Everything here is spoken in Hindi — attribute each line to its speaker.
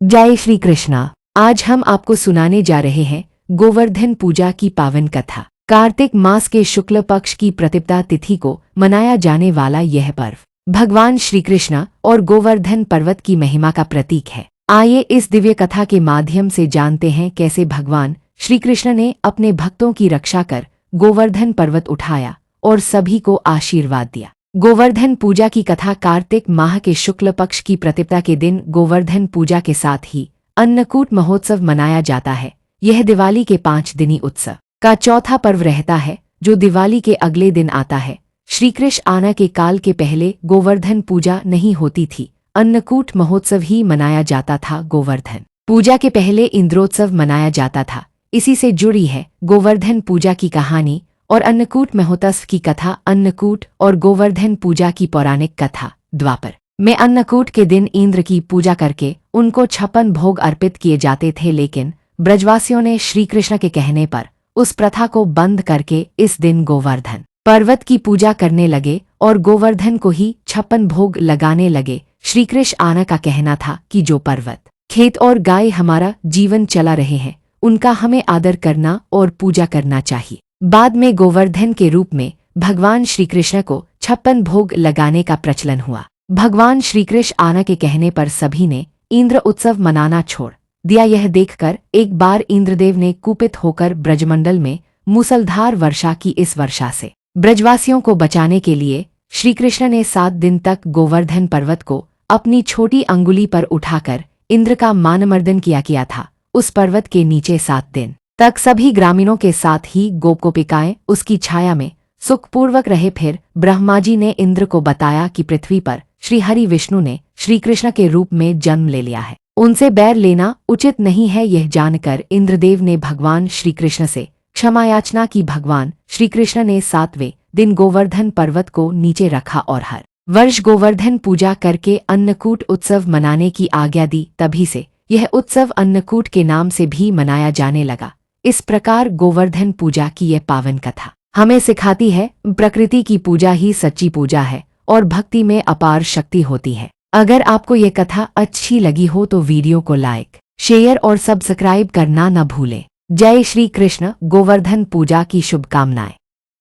Speaker 1: जय श्री कृष्णा। आज हम आपको सुनाने जा रहे हैं गोवर्धन पूजा की पावन कथा। कार्तिक मास के शुक्ल पक्ष की प्रतिपदा तिथि को मनाया जाने वाला यह पर्व भगवान श्री कृष्ण और गोवर्धन पर्वत की महिमा का प्रतीक है। आइए इस दिव्य कथा के माध्यम से जानते हैं कैसे भगवान श्री कृष्ण ने अपने भक्तों की रक्षा कर गोवर्धन पर्वत उठाया और सभी को आशीर्वाद दिया। गोवर्धन पूजा की कथा। कार्तिक माह के शुक्ल पक्ष की प्रतिपदा के दिन गोवर्धन पूजा के साथ ही अन्नकूट महोत्सव मनाया जाता है। यह दिवाली के 5 दिनी उत्सव का चौथा पर्व रहता है जो दिवाली के अगले दिन आता है। श्री कृष्ण आना के काल के पहले गोवर्धन पूजा नहीं होती थी, अन्नकूट महोत्सव ही मनाया जाता था। गोवर्धन पूजा के पहले इंद्रोत्सव मनाया जाता था। इसी से जुड़ी है गोवर्धन पूजा की कहानी और अन्नकूट महोत्सव की कथा। अन्नकूट और गोवर्धन पूजा की पौराणिक कथा। द्वापर में अन्नकूट के दिन इंद्र की पूजा करके उनको 56 भोग अर्पित किए जाते थे, लेकिन ब्रजवासियों ने श्री कृष्ण के कहने पर उस प्रथा को बंद करके इस दिन गोवर्धन पर्वत की पूजा करने लगे और गोवर्धन को ही 56 भोग लगाने लगे। श्री कृष्ण आना का कहना था कि जो पर्वत, खेत और गाय हमारा जीवन चला रहे हैं, उनका हमें आदर करना और पूजा करना चाहिए। बाद में गोवर्धन के रूप में भगवान श्री कृष्ण को 56 भोग लगाने का प्रचलन हुआ। भगवान श्री कृष्ण आना के कहने पर सभी ने इंद्र उत्सव मनाना छोड़ दिया। यह देखकर एक बार इंद्रदेव ने कुपित होकर ब्रजमंडल में मूसलधार वर्षा की। इस वर्षा से ब्रजवासियों को बचाने के लिए श्री कृष्ण ने 7 दिन तक गोवर्धन पर्वत को अपनी छोटी अंगुली पर उठाकर इंद्र का मानमर्दन किया था। उस पर्वत के नीचे 7 दिन तक सभी ग्रामीणों के साथ ही गोपिकाएं उसकी छाया में सुखपूर्वक रहे। फिर ब्रह्मा जी ने इंद्र को बताया कि पृथ्वी पर श्री हरि विष्णु ने श्री कृष्ण के रूप में जन्म ले लिया है, उनसे बैर लेना उचित नहीं है। यह जानकर इंद्रदेव ने भगवान श्री कृष्ण से क्षमा याचना की। भगवान श्री कृष्ण ने 7वें दिन गोवर्धन पर्वत को नीचे रखा और हर वर्ष गोवर्धन पूजा करके अन्नकूट उत्सव मनाने की आज्ञा दी। तभी से यह उत्सव अन्नकूट के नाम से भी मनाया जाने लगा। इस प्रकार गोवर्धन पूजा की यह पावन कथा हमें सिखाती है प्रकृति की पूजा ही सच्ची पूजा है और भक्ति में अपार शक्ति होती है। अगर आपको यह कथा अच्छी लगी हो तो वीडियो को लाइक, शेयर और सब्सक्राइब करना न भूलें। जय श्री कृष्ण। गोवर्धन पूजा की शुभकामनाएं।